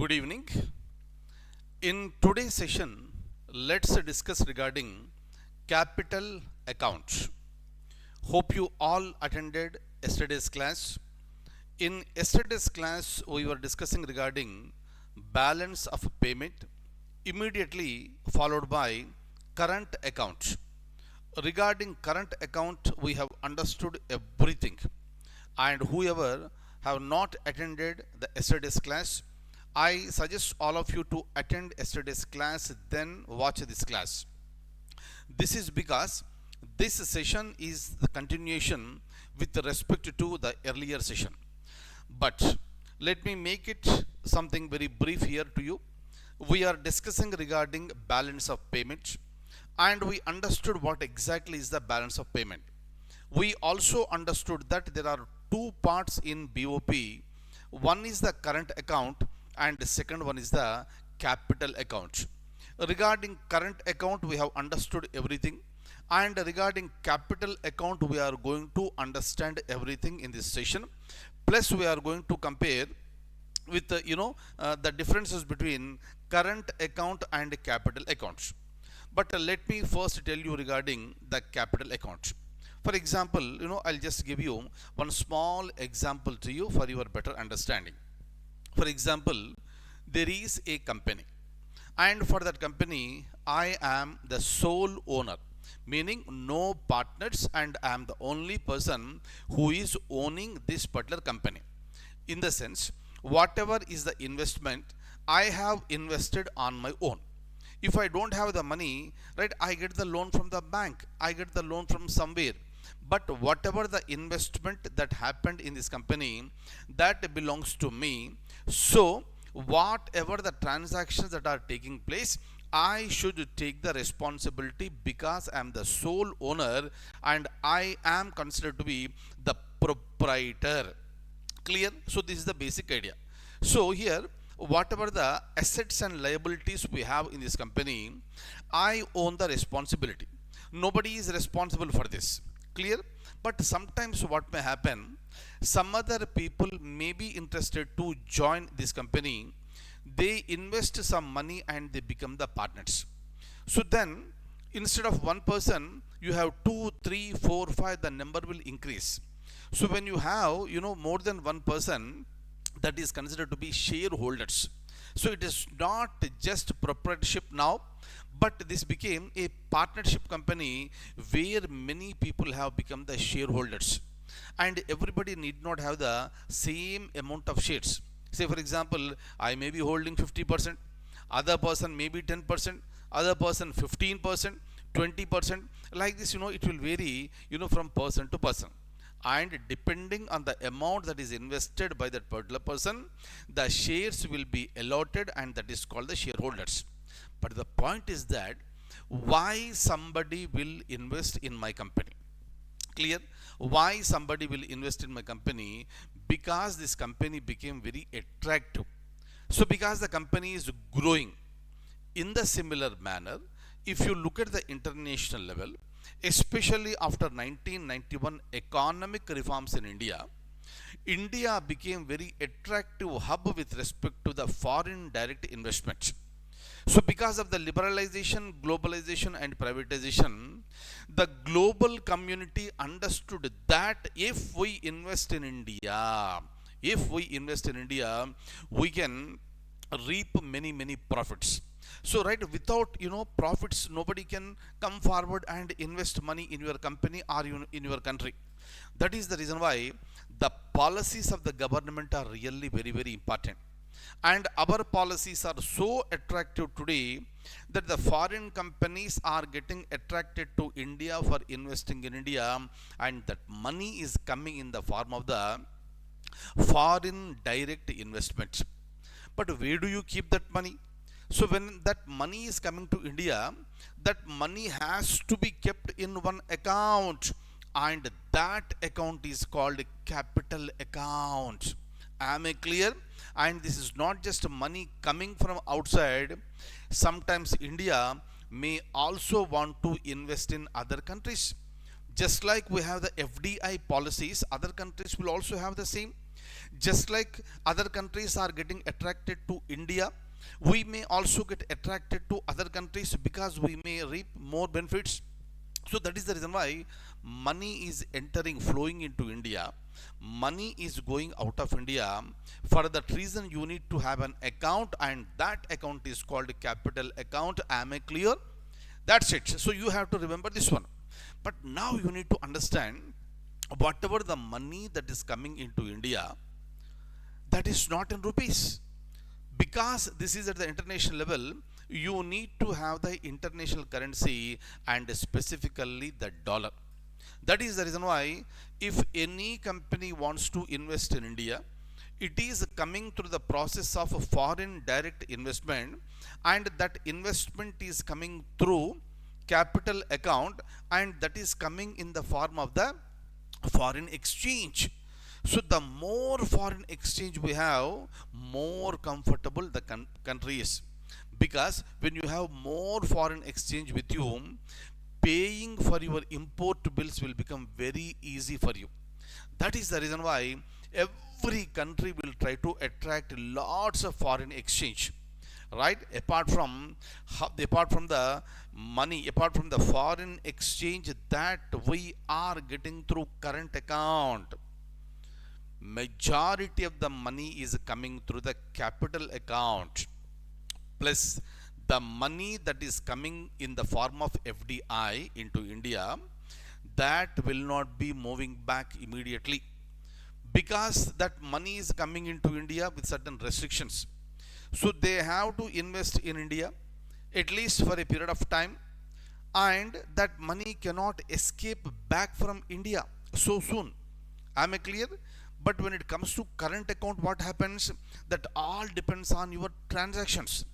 Good evening. In today's session, let's discuss regarding capital account. Hope you all attended yesterday's class. In yesterday's class, we were discussing regarding balance of payment, immediately followed by current account. Regarding current account, we have understood everything. And whoever have not attended the yesterday's class, I suggest all of you to attend yesterday's class, then watch this class. This is because this session is the continuation with respect to the earlier session. But let me make it something very brief here to you. We are discussing regarding balance of payment, and we understood what exactly is the balance of payment. We also understood that there are two parts in BoP. One is the current account and the second one is the capital account. Regarding current account, we have understood everything, and regarding capital account, we are going to understand everything in this session. Plus, we are going to compare with the differences between current account and capital accounts. But let me first tell you regarding the capital account. For example, I'll just give you one small example to you for your better understanding. For example, there is a company, and for that company, I am the sole owner, meaning no partners, and I am the only person who is owning this particular company. In the sense, whatever is the investment, I have invested on my own. If I don't have the money, right, I get the loan from the bank, I get the loan from somewhere. But whatever the investment that happened in this company, that belongs to me. So whatever the transactions that are taking place, I should take the responsibility because I am the sole owner and I am considered to be the proprietor. Clear? So this is the basic idea. So here, whatever the assets and liabilities we have in this company, I own the responsibility. Nobody is responsible for this. Clear? But sometimes what may happen, some other people may be interested to join this company. They invest some money and they become the partners. So then, instead of one person, you have 2, 3, 4, 5, the number will increase. So when you have, more than one person, that is considered to be shareholders. So it is not just proprietorship now, but this became a partnership company where many people have become the shareholders, and everybody need not have the same amount of shares. Say for example, I may be holding 50%, other person may be 10%, other person 15%, 20. Like this, it will vary, from person to person. And depending on the amount that is invested by that particular person, the shares will be allotted, and that is called the shareholders. But the point is that why somebody will invest in my company? Clear? Why somebody will invest in my company? Because this company became very attractive. So because the company is growing. In the similar manner, if you look at the international level, especially after 1991 economic reforms in India, India became very attractive hub with respect to the foreign direct investment. So because of the liberalization, globalization and privatization, the global community understood that if we invest in India, we can reap many profits. So right, without profits, nobody can come forward and invest money in your company or in your country. That is the reason why the policies of the government are really very important. And our policies are so attractive today that the foreign companies are getting attracted to India for investing in India, and that money is coming in the form of the foreign direct investment. But where do you keep that money? So when that money is coming to India, that money has to be kept in one account, and that account is called capital account. Am I clear? And this is not just money coming from outside. Sometimes India may also want to invest in other countries. Just like we have the FDI policies, other countries will also have the same. Just like other countries are getting attracted to India, we may also get attracted to other countries because we may reap more benefits. So that is the reason why money is entering, flowing into India. Money is going out of India. For that reason, you need to have an account, and that account is called capital account. Am I clear? That's it. So you have to remember this one. But now you need to understand, whatever the money that is coming into India, that is not in rupees, because this is at the international level. You need to have the international currency, and specifically the dollar. That is the reason why, if any company wants to invest in India, it is coming through the process of a foreign direct investment, and that investment is coming through capital account, and that is coming in the form of the foreign exchange. So the more foreign exchange we have, more comfortable the country is. Because when you have more foreign exchange with you, paying for your import bills will become very easy for you. That is the reason why every country will try to attract lots of foreign exchange, right? Apart from the money, apart from the foreign exchange that we are getting through current account, majority of the money is coming through the capital account. Plus the money that is coming in the form of FDI into India, that will not be moving back immediately, because that money is coming into India with certain restrictions. So they have to invest in India at least for a period of time, and that money cannot escape back from India so soon. Am I clear? But when it comes to current account, what happens? That all depends on your transactions.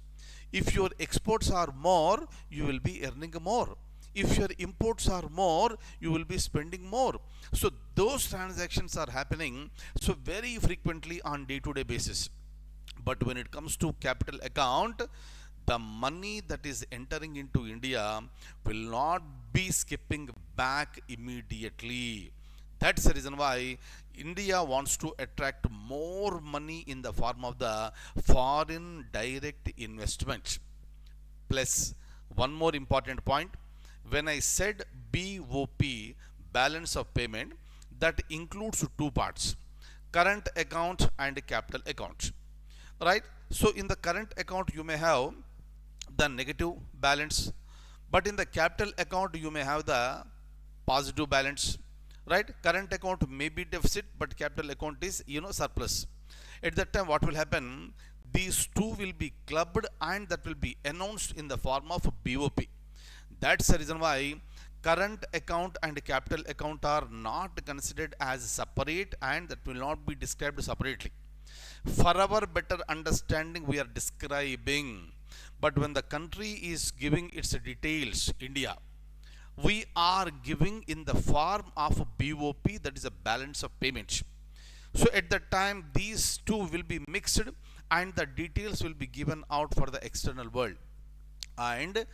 If your exports are more, you will be earning more. If your imports are more, you will be spending more. So those transactions are happening so very frequently on day-to-day basis. But when it comes to capital account, the money that is entering into India will not be skipping back immediately. That's the reason why India wants to attract more money in the form of the foreign direct investment. Plus, one more important point, when I said BoP, balance of payment, that includes two parts: current account and capital account, right? So in the current account you may have the negative balance, but in the capital account you may have the positive balance, right? Current account may be deficit, but capital account is surplus. At that time, what will happen? These two will be clubbed, and that will be announced in the form of BoP. That's the reason why current account and capital account are not considered as separate, and that will not be described separately. For our better understanding, we are describing. But when the country is giving its details, India, we are giving in the form of BoP, that is a balance of payment. So at that time, these two will be mixed, and the details will be given out for the external world. And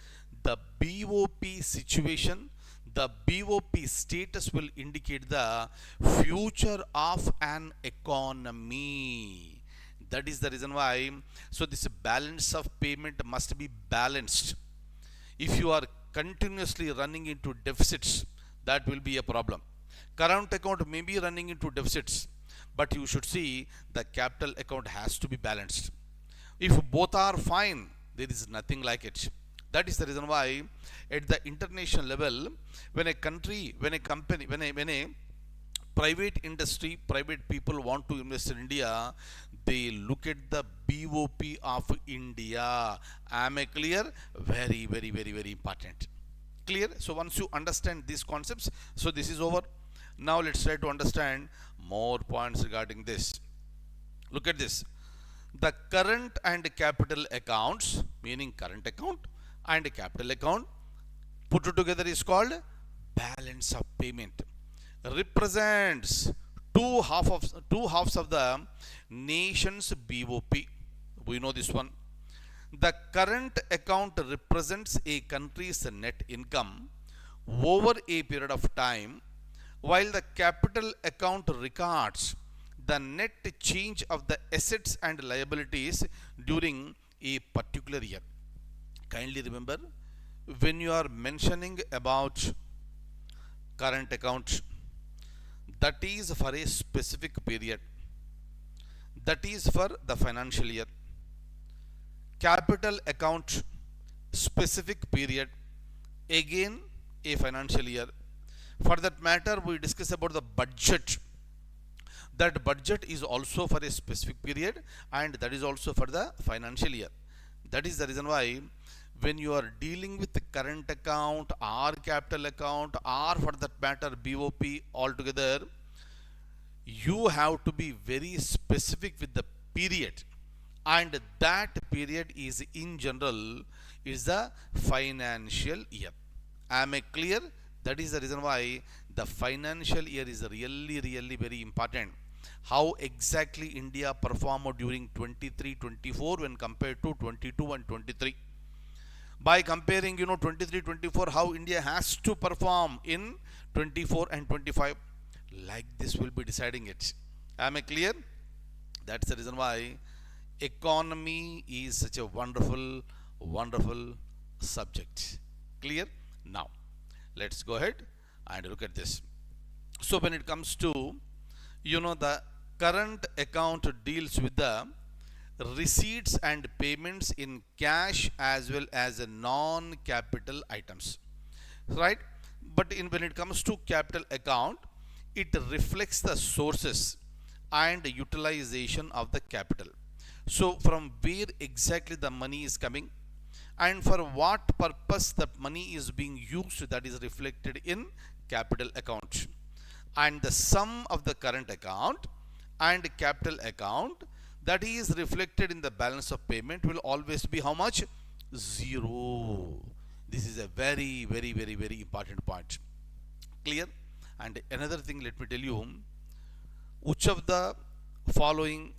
the BoP situation, the BoP status will indicate the future of an economy. That is the reason why, so this balance of payment must be balanced. If you are continuously running into deficits, that will be a problem. Current account may be running into deficits, but you should see the capital account has to be balanced. If both are fine, there is nothing like it. That is the reason why at the international level, when a country, when a company, when a private industry, private people want to invest in India, they look at the BoP of India. Am I clear? Very, very, very, very important. Clear? So once you understand these concepts, so this is over. Now let's try to understand more points regarding this. Look at this. The current and capital accounts, meaning current account and capital account, put together is called balance of payment. Represents two halves of the nation's BoP. We know this one. The current account represents a country's net income over a period of time, while the capital account records the net change of the assets and liabilities during a particular year. Kindly remember, when you are mentioning about current account, that is for a specific period, that is for the financial year. Capital account, specific period, again a financial year. For that matter, we discuss about the budget. That budget is also for a specific period, and that is also for the financial year. That is the reason why when you are dealing with the current account or capital account, or for that matter BoP altogether, you have to be very specific with the period, and that period is in general is the financial year. Am I clear? That is the reason why the financial year is really very important. How exactly India performed during 23-24 when compared to 22 and 23. By comparing 23-24, how India has to perform in 24 and 25, like this will be deciding it. Am I clear? That's the reason why economy is such a wonderful subject. Clear? Now let's go ahead and look at this. So when it comes to the current account deals with the receipts and payments in cash as well as non-capital items, right? But when it comes to capital account, it reflects the sources and utilization of the capital. So from where exactly the money is coming and for what purpose that money is being used, that is reflected in capital account. And the sum of the current account and capital account that is reflected in the balance of payment will always be how much? Zero. This is a very important point. Clear? And another thing, let me tell you, which of the following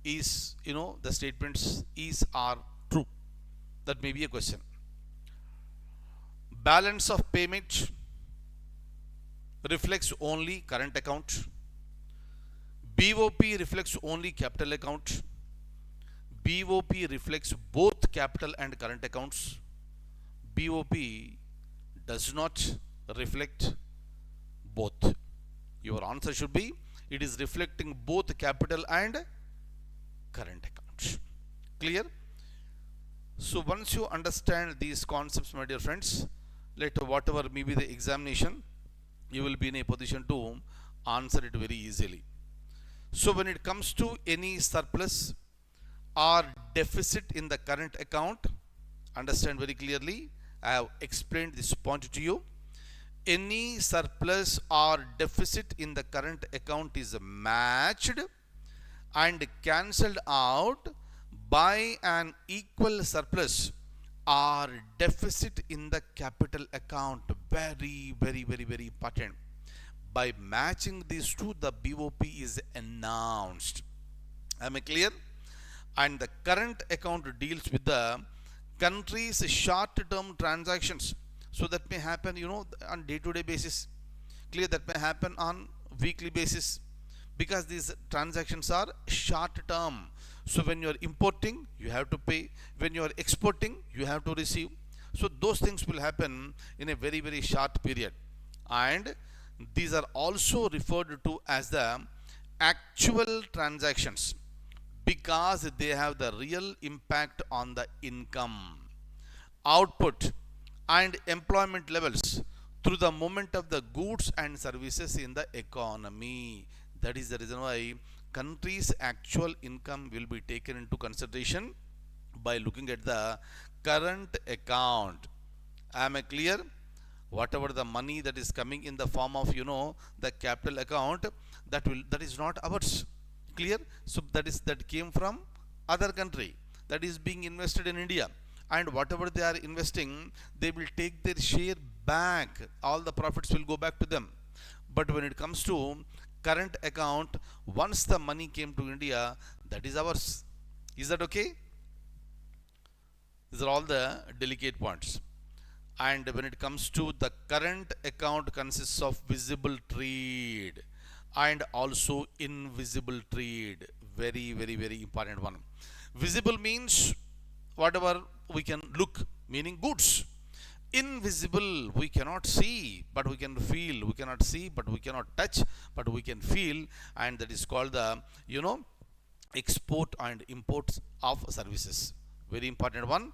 is the statements is are true? That may be a question. Balance of payment reflects only current account. BoP reflects only capital account. BoP reflects both capital and current accounts. BoP does not reflect both. Your answer should be, it is reflecting both capital and current accounts. Clear? So once you understand these concepts, my dear friends, let whatever may be the examination, you will be in a position to answer it very easily. So when it comes to any surplus or deficit in the current account, understand very clearly, I have explained this point to you. Any surplus or deficit in the current account is matched and cancelled out by an equal surplus or deficit in the capital account. Very important. By matching these two, the BoP is announced. Am I clear? And the current account deals with the country's short-term transactions. So that may happen, on day-to-day basis. Clear? That may happen on weekly basis, because these transactions are short-term. So when you are importing, you have to pay. When you are exporting, you have to receive. So those things will happen in a very short period. And these are also referred to as the actual transactions, because they have the real impact on the income, output and employment levels through the movement of the goods and services in the economy. That is the reason why country's actual income will be taken into consideration by looking at the current account. Am I clear? Whatever the money that is coming in the form of the capital account, that is not ours. Clear? So that came from other country, that is being invested in India, and whatever they are investing, they will take their share back. All the profits will go back to them. But when it comes to current account, once the money came to India, that is ours. Is that okay? These are all the delicate points. And when it comes to the current account consists of visible trade and also invisible trade. Very, very, very important one. Visible means whatever we can look, meaning goods. Invisible, we cannot see but we can feel, we cannot see but we cannot touch but we can feel, and that is called the, you know, export and imports of services. Very important one.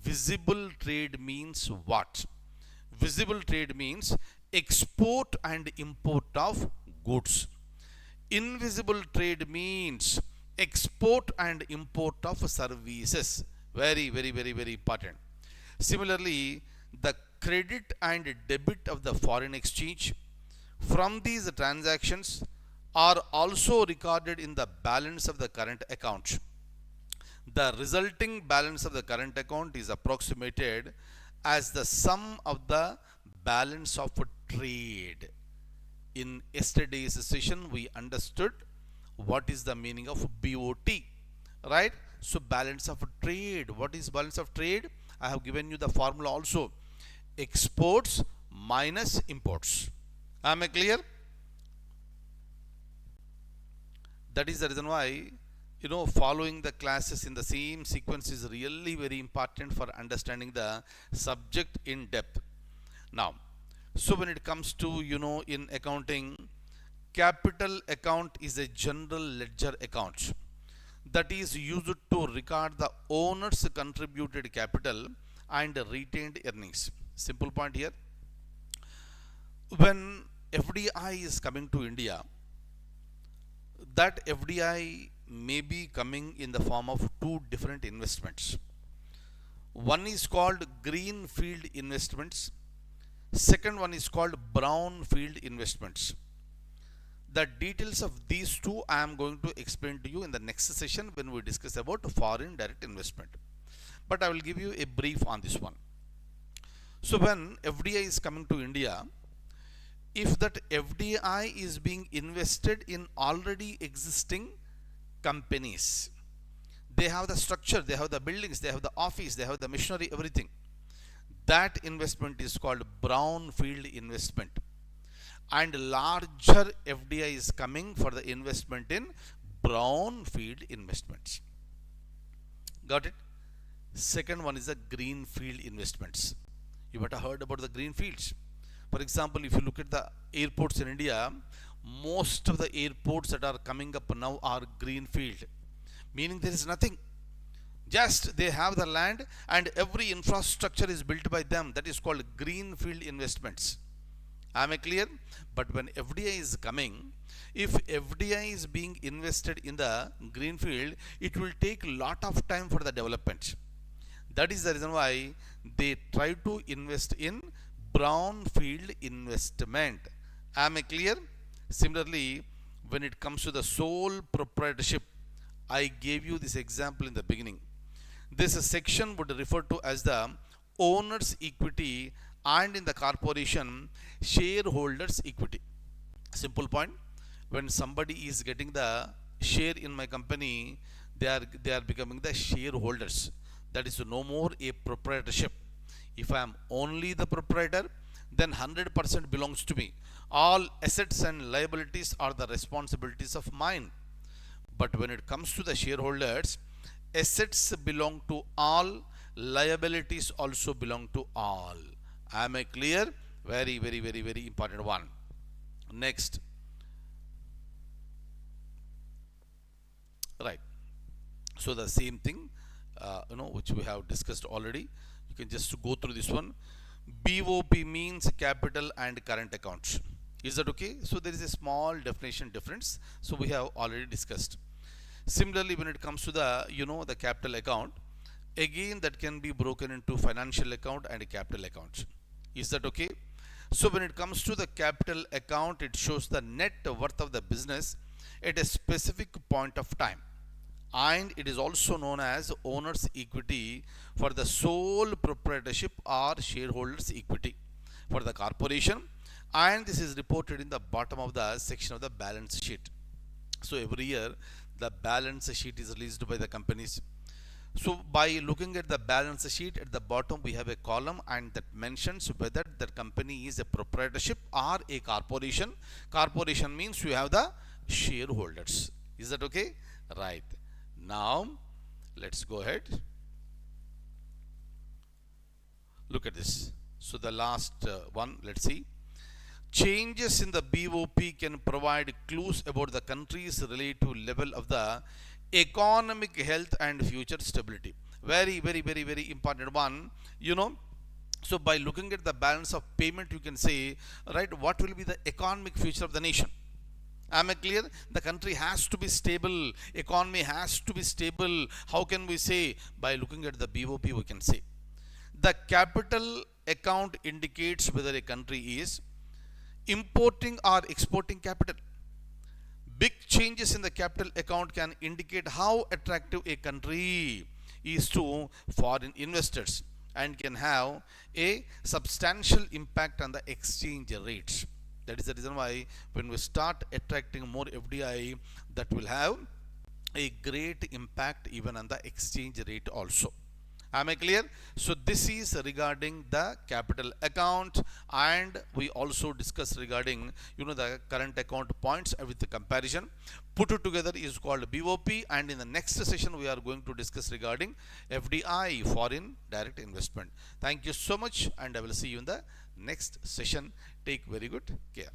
Visible trade means what? Visible trade means export and import of goods. Invisible trade means export and import of services. Very, very, very, very important. Similarly, the credit and debit of the foreign exchange from these transactions are also recorded in the balance of the current account. The resulting balance of the current account is approximated as the sum of the balance of trade. In yesterday's session, we understood what is the meaning of BoT, right? So balance of trade. What is balance of trade? I have given you the formula also. Exports minus imports. Am I clear? That is the reason why, you know, following the classes in the same sequence is really very important for understanding the subject in depth. Now, so when it comes to, you know, in accounting, capital account is a general ledger account that is used to record the owner's contributed capital and retained earnings. Simple point here. When FDI is coming to India, that FDI may be coming in the form of two different investments. One is called greenfield investments. Second one is called brownfield investments. The details of these two I am going to explain to you in the next session when we discuss about foreign direct investment. But I will give you a brief on this one. So when FDI is coming to India, if that FDI is being invested in already existing companies, they have the structure, they have the buildings, they have the office, they have the machinery, everything. That investment is called brownfield investment. And larger FDI is coming for the investment in brownfield investments. Got it? Second one is the greenfield investments. You might have heard about the greenfields. For example, if you look at the airports in India, most of the airports that are coming up now are greenfield, meaning there is nothing. Just they have the land and every infrastructure is built by them. That is called greenfield investments. Am I clear? But when FDI is coming, if FDI is being invested in the greenfield, it will take a lot of time for the development. That is the reason why they try to invest in brownfield investment. Am I clear? Similarly, when it comes to the sole proprietorship, I gave you this example in the beginning. This section would refer to as the owner's equity and in the corporation shareholders equity. Simple point. When somebody is getting the share in my company, they are becoming the shareholders. That is no more a proprietorship. If I am only the proprietor, then 100% belongs to me. All assets and liabilities are the responsibilities of mine. But when it comes to the shareholders, assets belong to all, liabilities also belong to all. Am I clear? Very, very, very, very important one. Next. Right. So the same thing, which we have discussed already. You can just go through this one. BoP means capital and current accounts. Is that okay? So there is a small definition difference. So we have already discussed. Similarly, when it comes to the, the capital account, again that can be broken into financial account and capital account. Is that okay? So when it comes to the capital account, it shows the net worth of the business at a specific point of time. And it is also known as owner's equity for the sole proprietorship or shareholders equity for the corporation. And this is reported in the bottom of the section of the balance sheet. So every year the balance sheet is released by the companies. So by looking at the balance sheet, at the bottom we have a column and that mentions whether the company is a proprietorship or a corporation. Corporation means you have the shareholders. Is that okay? Right. Now let's go ahead. Look at this. So the last one, let's see. Changes in the BoP can provide clues about the country's relative level of the economic health and future stability. Very, very, very, very important one. You know, so by looking at the balance of payment, you can say, right, what will be the economic future of the nation? Am I clear? The country has to be stable. Economy has to be stable. How can we say? By looking at the BoP, we can say. The capital account indicates whether a country is importing or exporting capital. Big changes in the capital account can indicate how attractive a country is to foreign investors and can have a substantial impact on the exchange rates. That is the reason why when we start attracting more FDI, that will have a great impact even on the exchange rate also. Am I clear? So this is regarding the capital account, and we also discuss regarding the current account points with the comparison. Put it together is called BoP, and in the next session we are going to discuss regarding FDI, foreign direct investment. Thank you so much, and I will see you in the next session. Take very good care.